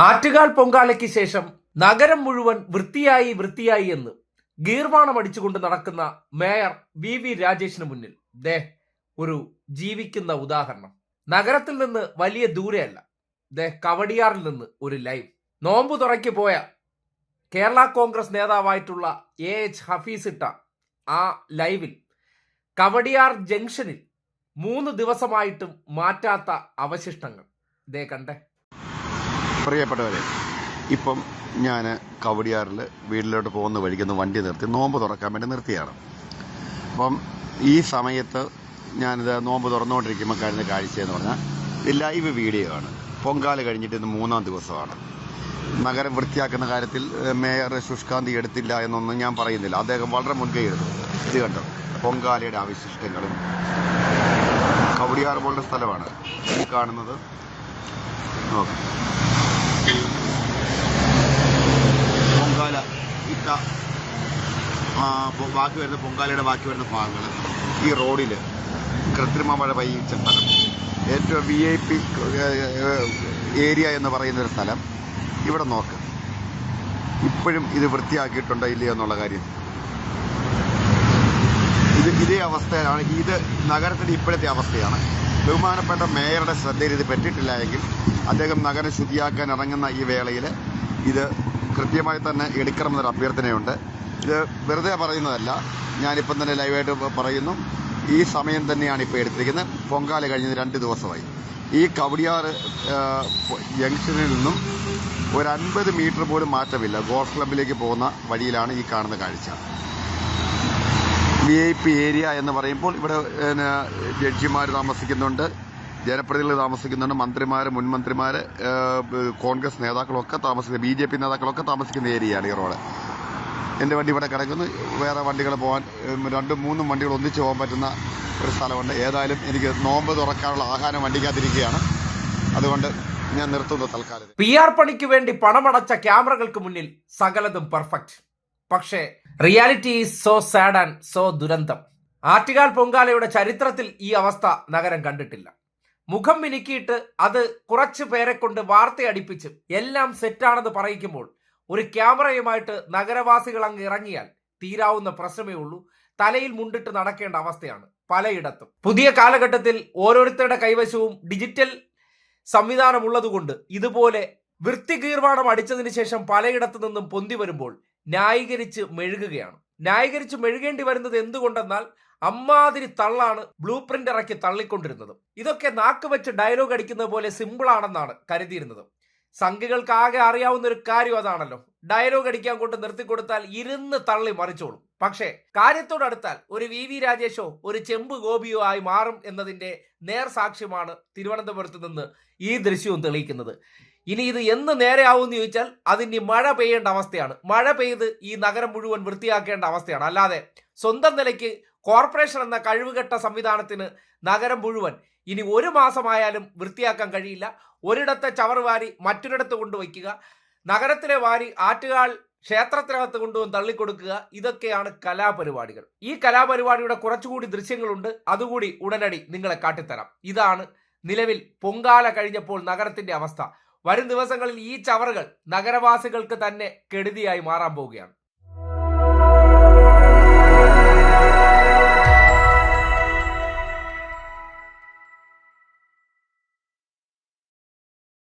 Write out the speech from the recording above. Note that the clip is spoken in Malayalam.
ആറ്റുകാൽ പൊങ്കാലയ്ക്ക് ശേഷം നഗരം മുഴുവൻ വൃത്തിയായി എന്ന് ഗീർവാണം അടിച്ചുകൊണ്ട് നടക്കുന്ന മേയർ വി രാജേഷിന് മുന്നിൽ ഒരു ജീവിക്കുന്ന ഉദാഹരണം. നഗരത്തിൽ നിന്ന് വലിയ ദൂരെയല്ല, കവടിയാറിൽ നിന്ന് ഒരു ലൈവ്. നോമ്പു തുറയ്ക്ക് പോയ കേരള കോൺഗ്രസ് നേതാവായിട്ടുള്ള AH ഹഫീസ് ഇട്ട ആ ലൈവിൽ കവടിയാർ ജംഗ്ഷനിൽ 3 ദിവസമായിട്ടും മാറ്റാത്ത അവശിഷ്ടങ്ങൾ കണ്ടേ. പ്രിയപ്പെട്ടവരെ, ഇപ്പം ഞാൻ കവടിയാറിൽ വീട്ടിലോട്ട് പോകുന്ന വഴിക്കൊന്ന് വണ്ടി നിർത്തി നോമ്പ് തുറക്കാൻ വേണ്ടി നിർത്തിയാണ്. അപ്പം ഈ സമയത്ത് ഞാനിത് നോമ്പ് തുറന്നുകൊണ്ടിരിക്കുമ്പോൾ കഴിഞ്ഞ കാഴ്ചയെന്ന് പറഞ്ഞാൽ ഇത് ലൈവ് വീഡിയോ ആണ്. പൊങ്കാല കഴിഞ്ഞിട്ട് ഇന്ന് 3-ാം ദിവസമാണ്. നഗരം വൃത്തിയാക്കുന്ന കാര്യത്തിൽ മേയർ ശുഷ്കാന്തി എടുത്തില്ല എന്നൊന്നും ഞാൻ പറയുന്നില്ല. അദ്ദേഹം വളരെ മുൻകൈ എടുത്തു. ഇത് കണ്ടോ, പൊങ്കാലയുടെ അവശിഷ്ടങ്ങളും. കവടിയാർ പോലുള്ള സ്ഥലമാണ് ഈ കാണുന്നത്. നോക്കാം, പൊങ്കാല ഇട്ട ബാക്കി വരുന്ന പൊങ്കാലയുടെ ബാക്കി വരുന്ന ഭാഗങ്ങൾ ഈ റോഡിൽ കൃത്രിമ മഴ പെയ്യിച്ച സ്ഥലം, ഏറ്റവും VIP ഏരിയ എന്ന് പറയുന്നൊരു സ്ഥലം. ഇവിടെ നോക്ക്, ഇപ്പോഴും ഇത് വൃത്തിയാക്കിയിട്ടുണ്ടോ ഇല്ലയോ എന്നുള്ള കാര്യം. ഇതേ അവസ്ഥയാണ്. ഇത് നഗരത്തിൻ്റെ ഇപ്പോഴത്തെ അവസ്ഥയാണ്. ബഹുമാനപ്പെട്ട മേയറുടെ ശ്രദ്ധയിൽ ഇത് പറ്റിയിട്ടില്ല എങ്കിൽ അദ്ദേഹം നഗരം ശുചിയാക്കാൻ ഇറങ്ങുന്ന ഈ വേളയിൽ ഇത് കൃത്യമായി തന്നെ എടുക്കണമെന്നൊരു അഭ്യർത്ഥനയുണ്ട്. ഇത് വെറുതെ പറയുന്നതല്ല, ഞാനിപ്പം തന്നെ ലൈവായിട്ട് പറയുന്നു. ഈ സമയം തന്നെയാണ് ഇപ്പോൾ എടുത്തിരിക്കുന്നത്. പൊങ്കാല കഴിഞ്ഞത് 2 ദിവസമായി. ഈ കവടിയാർ ജംഗ്ഷനിൽ നിന്നും ഒരു 50 മീറ്റർ പോലും മാറ്റമില്ല. ഗോൾഫ് ക്ലബിലേക്ക് പോകുന്ന വഴിയിലാണ് ഈ കാണുന്ന കാഴ്ച. VIP ഏരിയ എന്ന് പറയുമ്പോൾ ഇവിടെ ജഡ്ജിമാർ താമസിക്കുന്നുണ്ട്, ജനപ്രതിനിധികൾ താമസിക്കുന്നുണ്ട്, മന്ത്രിമാർ, മുൻമന്ത്രിമാർ, കോൺഗ്രസ് നേതാക്കളൊക്കെ താമസിക്കുന്ന, BJP നേതാക്കളൊക്കെ താമസിക്കുന്ന ഏരിയയാണ് ഈ റോഡ്. എൻ്റെ വണ്ടി ഇവിടെ കിടക്കുന്നു. വേറെ വണ്ടികൾ പോകാൻ 2-3 വണ്ടികൾ ഒന്നിച്ച് പോകാൻ പറ്റുന്ന ഒരു സ്ഥലമുണ്ട്. ഏതായാലും എനിക്ക് നോമ്പ് തുറക്കാനുള്ള ആഹാരം വണ്ടിക്കകത്തിരിക്കുകയാണ്. അതുകൊണ്ട് ഞാൻ നിർത്തുന്നു തൽക്കാലം. PR പണിക്ക് വേണ്ടി പണമടച്ച ക്യാമറകൾക്ക് മുന്നിൽ സകലതും പെർഫെക്റ്റ്. പക്ഷേ reality is so sad and so ദുരന്തം. ആറ്റുകാൽ പൊങ്കാലയുടെ ചരിത്രത്തിൽ ഈ അവസ്ഥ നഗരം കണ്ടിട്ടില്ല. മുഖം മിനുക്കിയിട്ട് അത് കുറച്ചു പേരെ കൊണ്ട് വാർത്തയടിപ്പിച്ച് എല്ലാം സെറ്റാണെന്ന് പറയിക്കുമ്പോൾ ഒരു ക്യാമറയുമായിട്ട് നഗരവാസികൾ അങ്ങ് ഇറങ്ങിയാൽ തീരാവുന്ന പ്രശ്നമേ ഉള്ളൂ. തലയിൽ മുണ്ടിട്ട് നടക്കേണ്ട അവസ്ഥയാണ് പലയിടത്തും. പുതിയ കാലഘട്ടത്തിൽ ഓരോരുത്തരുടെ കൈവശവും ഡിജിറ്റൽ സംവിധാനം ഉള്ളതുകൊണ്ട് ഇതുപോലെ വൃത്തികീർവാണം അടിച്ചതിന് ശേഷം പലയിടത്തു നിന്നും പൊന്തി വരുമ്പോൾ ന്യായീകരിച്ച് മെഴുകുകയാണ്. ന്യായീകരിച്ച് മെഴുകേണ്ടി വരുന്നത് എന്തുകൊണ്ടെന്നാൽ അമ്മാതിരി തള്ളാണ് ബ്ലൂ പ്രിന്റ് ഇറക്കി തള്ളിക്കൊണ്ടിരുന്നത്. ഇതൊക്കെ നാക്ക് വെച്ച് ഡയലോഗ് അടിക്കുന്ന പോലെ സിമ്പിൾ ആണെന്നാണ് കരുതിയിരുന്നത്. സംഘികൾക്ക് ആകെ അറിയാവുന്ന ഒരു കാര്യം അതാണല്ലോ, ഡയലോഗ് അടിക്കാൻ കൊണ്ട് നിർത്തിക്കൊടുത്താൽ ഇരുന്ന് തള്ളി മറിച്ചോളും. പക്ഷേ കാര്യത്തോടടുത്താൽ ഒരു VV രാജേഷോ ഒരു ചെമ്പ് ഗോപിയോ ആയി മാറും എന്നതിന്റെ നേർസാക്ഷ്യമാണ് തിരുവനന്തപുരത്ത് നിന്ന് ഈ ദൃശ്യവും തെളിയിക്കുന്നത്. ഇനി ഇത് എന്ന് നേരെയാവുമെന്ന് ചോദിച്ചാൽ അതിന് മഴ പെയ്യേണ്ട അവസ്ഥയാണ്. മഴ പെയ്ത് ഈ നഗരം മുഴുവൻ വൃത്തിയാക്കേണ്ട അവസ്ഥയാണ്. അല്ലാതെ സ്വന്തം നിലയ്ക്ക് കോർപ്പറേഷൻ എന്ന കഴിവുകെട്ട സംവിധാനത്തിന് നഗരം മുഴുവൻ ഇനി 1 മാസമായാലും വൃത്തിയാക്കാൻ കഴിയില്ല. ഒരിടത്തെ ചവറ് വാരി മറ്റൊരിടത്ത് കൊണ്ടുവയ്ക്കുക, നഗരത്തിലെ വാരി ആറ്റുകാൽ ക്ഷേത്രത്തിനകത്ത് കൊണ്ടുവന്ന് തള്ളിക്കൊടുക്കുക, ഇതൊക്കെയാണ് കലാപരിപാടികൾ. ഈ കലാപരിപാടിയുടെ കുറച്ചുകൂടി ദൃശ്യങ്ങളുണ്ട്, അതുകൂടി ഉടനടി നിങ്ങളെ കാട്ടിത്തരാം. ഇതാണ് നിലവിൽ പൊങ്കാല കഴിഞ്ഞപ്പോൾ നഗരത്തിന്റെ അവസ്ഥ. വരും ദിവസങ്ങളിൽ ഈ ചവറുകൾ നഗരവാസികൾക്ക് തന്നെ കെടുതിയായി മാറാൻ പോവുകയാണ്.